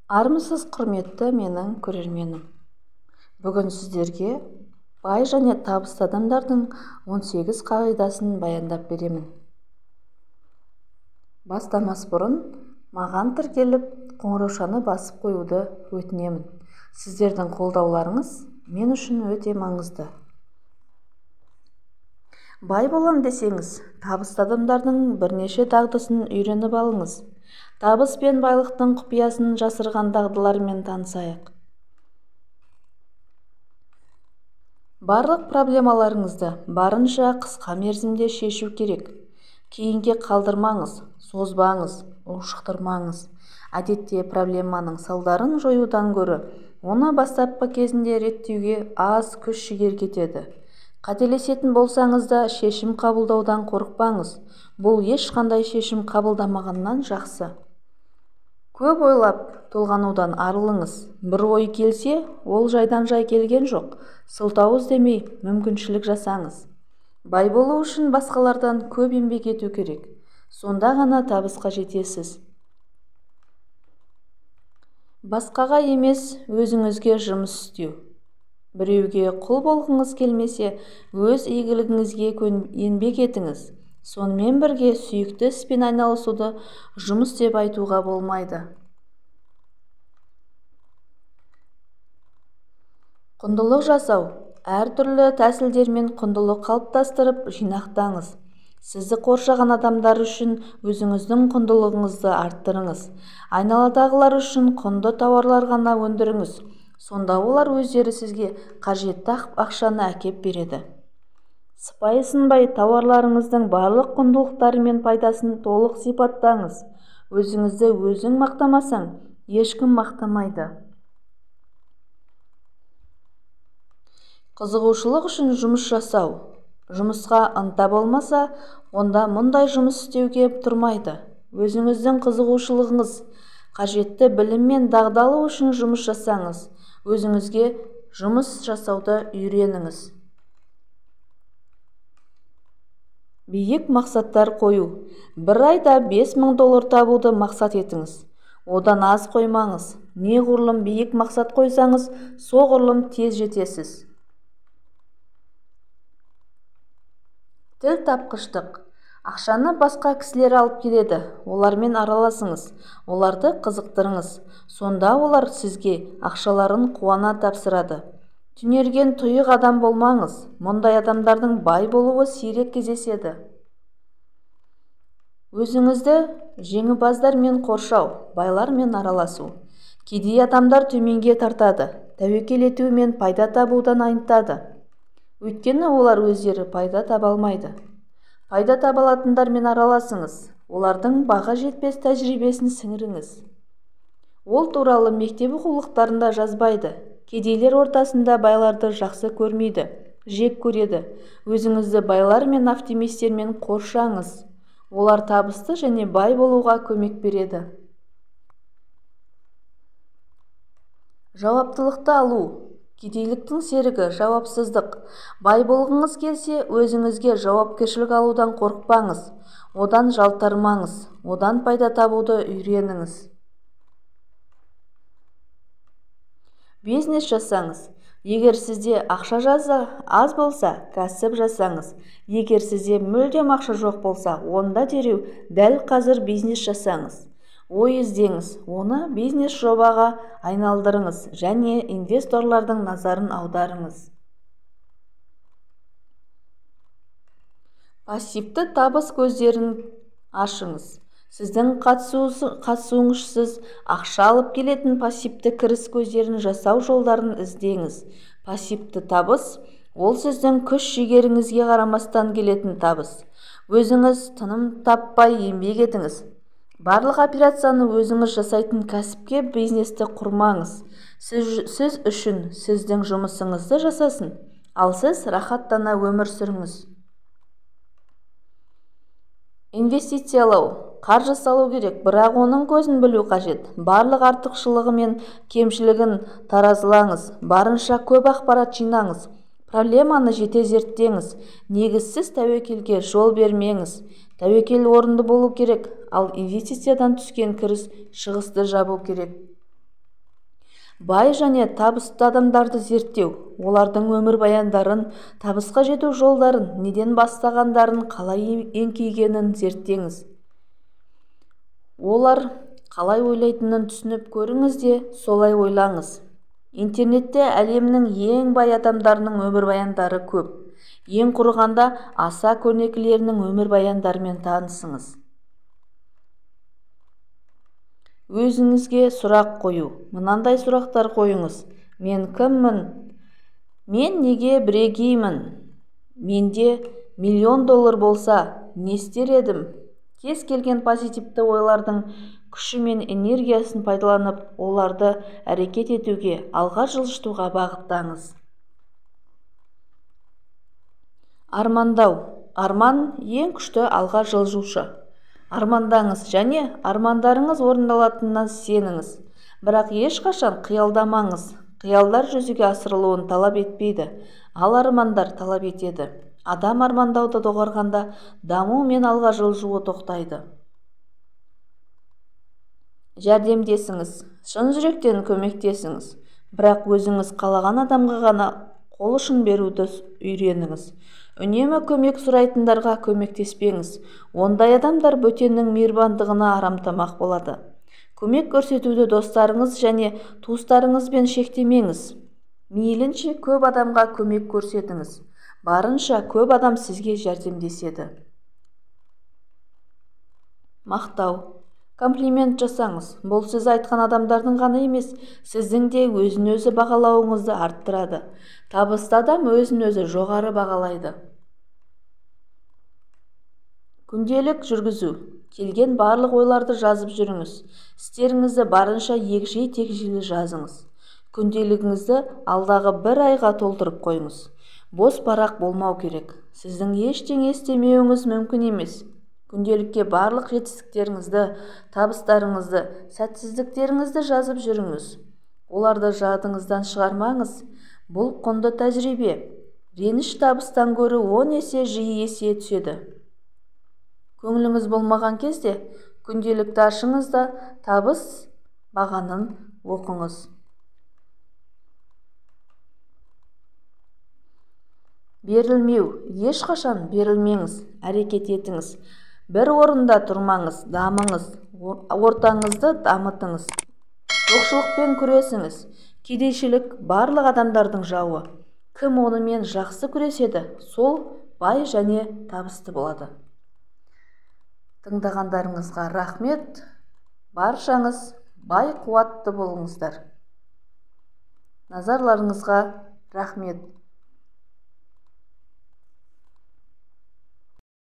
Армысыз құрметті менің көрерменім. Бүгін сіздерге бай және табысты адамдардың 18 қағидасын баяндап беремін. Бастамас бұрын маған тіркеліп қоңыраушаны басып қоюды өтінемін. Сіздердің қолдауларыңыз мен үшін өте маңызды. Бай болам десеңіз, табысты адамдардың бірнеше дағдысын үйреніп алыңыз. Табыс пен байлықтың құпиясын жасырған дағдылармен танысайық. Барлық проблемаларыңызды барынша қысқа мерзімде шешу керек. Кейінге қалдырмаңыз, созбаңыз, ушықтырмаңыз. Әдетте проблеманың салдарын жоюдан гөрі оны бастапқы кезінде реттеуге аз күш-жігер кетеді. Қателесетін болсаңыз да шешім қабылдаудан қорықпаңыз. Бұл ешқандай шешім қабылдамағаннан жақсы. Көп ойлап толғанудан арылыңыз. Бір ой келсе, ол жайдан жай келген жоқ. Сылтау іздемей мүмкіншілік жасаңыз. Бай болу үшін басқалардан көп еңбек ету керек. Сонда ғана табысқа жетесіз. Басқаға емес, өзіңізге жұмыс істеу. Біреуге құл болғыңыз келмесе, өз игілігіңізге еңбек етіңіз. Сонымен бірге сүйікті іспен айналысуды жұмыс деп айтуға болмайды. Құндылық жасау. Әртүрлі тәсілдермен құндылық қалыптастырып жинақтаңыз. Сізді қоршаған адамдар үшін өзіңіздің құндылығыңызды арттырыңыз. Айналадағылар үшін құнды тауарлар ғана өндіріңіз. Сонда олар өздері сізге қажетті ақшаны әкеп береді. Сыпайы сынбай тауарларыңыздың барлық құндылықтары мен пайдасын толық сипаттаңыз. Өзіңізді өзің мақтамасаң, ешкім мақтамайды. Қызығушылық үшін жұмыс жасау. Жұмысқа ынта болмаса, онда мұндай жұмыс істеуге тұрмайды. Өзіңіздің қызығушылығыңыз, қажетті білім мен дағды алу үшін жұмыс жасаңыз. Өзіңізге жұмыс жасауды үйреніңіз. Биік мақсаттар қою. Бір айда $5000 табуды мақсат етіңіз. Одан аз қоймаңыз. Неғұрлым биік мақсат қойсаңыз, соғұрлым тез жетесіз. Тіл тапқыштық. Ақшаны басқа кісілер алып келеді. Олармен араласыңыз. Оларды қызықтырыңыз. Сонда олар сізге ақшаларын қуана тапсырады. Түнерген тұйық адам болмаңыз. Мұндай адамдардың бай болуы сирек кездеседі. Өзіңізді жеңімпаздармен қоршау, байлармен араласу. Кедей адамдар төменге тартады, тәуекел ету мен пайда табудан айнытады. Өйткені олар өздері пайда таба алмайды. Пайда таба алатындармен араласыңыз. Олардың баға жетпес тәжірибесін сіңіріңіз. Ол туралы мектеп оқулықтарында жазбайды. Кедейлер ортасында байларды жақсы көрмейді, жек көреді. Өзіңізді байлар мен оптимистермен қоршаңыз. Олар табысты және бай болуға көмек береді. Жауаптылықты алу. Кедейліктің серігі жауапсыздық. Бай болғыңыз келсе, өзіңізге жауапкершілік алудан қорықпаңыз. Одан жалтармаңыз. Одан пайда табуды үйреніңіз. Бизнес жасаңыз. Егер сізде ақша аз болса, кәсіп жасаңыз. Егер сізде мүлдем ақша жоқ болса, онда дереу дәл қазір бизнес жасаңыз. Ой іздеңіз, оны бизнес жобаға айналдырыңыз және инвесторлардың назарын аударыңыз. Пассивті табыс көздерін ашыңыз. Сіздің қатысуыңызсыз ақша алып келетін пассивті кіріс көздерін жасау жолдарын іздеңіз. Пассивті табыс – ол сіздің күш-жігеріңізге қарамастан келетін табыс. Өзіңіз тыным таппай еңбек етіңіз. Барлық операцияны өзіңіз жасайтын кәсіпке бизнесті құрмаңыз. Сіз үшін сіздің жұмысыңызды жасасын, ал сіз рахаттана өмір сүріңіз. Инвестициялау. Қаржы салу керек, бірақ оның көзін білу қажет. Барлық артықшылығы мен кемшілігін таразылаңыз. Барынша көп ақпарат жинаңыз. Проблеманы жете зерттеңіз. Негізсіз тәуекелге жол бермеңіз. Тәуекел орынды болу керек, ал инвестициядан түскен кіріс шығысты жабу керек. Бай және табысты адамдарды зерттеу, олардың өмірбаяндарын, табысқа жету жолдарын, неден бастағандарын, қалай еңкейгенін зерттеңіз. Олар қалай ойлайтынын түсініп көріңіз де солай ойлаңыз. Интернетте әлемнің ең бай адамдарының өмірбаяндары көп. Ең құрығанда аса көрнекілерінің өмірбаяндарымен танысыңыз. Өзіңізге сұрақ қою. Мынандай сұрақтар қойыңыз. Мен кіммін? Мен неге бірегеймін? Менде $1,000,000 болса, не істер едім? Кез келген позитивті ойлардың күші мен энергиясын пайдаланып, оларды әрекет етуге, алға жылжытуға бағыттаңыз. Армандау. Арман ең күшті алға жылжушы. Армандаңыз және армандарыңыз орындалатынына сеніңіз. Бірақ ешқашан қиялдамаңыз. Қиялдар жүзеге асырылуын талап етпейді, ал армандар талап етеді. Адам армандауды доғарғанда даму мен алға жылжуы тоқтайды. Жәрдемдесіңіз. Шын жүректен көмектесіңіз. Бірақ өзіңіз қалаған адамға ғана қол ұшын беруді үйреніңіз. Үнемі көмек сұрайтындарға көмектеспеңіз. Ондай адамдар бөтеннің мейірбандығына арамтамақ болады. Көмек көрсетуді достарыңыз және туыстарыңызбен шектемеңіз. Мейлінше көп адамға көмек көрсетіңіз. Барынша көп адам сізге жәрдемдеседі. Мақтау. Комплимент жасаңыз. Бұл сіз айтқан адамдардың ғана емес, сіздің де өзін-өзі бағалауыңызды арттырады. Табысты адам өзін-өзі жоғары бағалайды. Күнделік жүргізу. Келген барлық ойларды жазып жүріңіз. Істеріңізді барынша егжей-тегжейлі жазыңыз. Күнделігіңізді алдағы 1 айға толтырып қойыңыз. Бос парақ болмау керек. Сіздің ештеңе істемеуіңіз мүмкін емес. Күнделікке барлық жетістіктеріңізді, табыстарыңызды, сәтсіздіктеріңізді жазып жүріңіз. Оларды жадыңыздан шығармаңыз. Бұл құнды тәжірибе. Реніш табыстан гөрі 10 есе жиі есие түседі. Көңіліңіз болмаған кезде күнделікті ашыңыз да табыс бағанын оқыңыз. Берілмеу. Ешқашан берілмеңіз, әрекет етіңіз. Бір орында тұрмаңыз, дамыңыз, ортаңызды дамытыңыз. Жоқшылықпен күресіңіз. Кедейшілік барлық адамдардың жауы. Кім онымен жақсы күреседі, сол бай және табысты болады. Тыңдағандарыңызға рахмет. Баршаңыз бай қуатты болыңыздар. Назарларыңызға рахмет.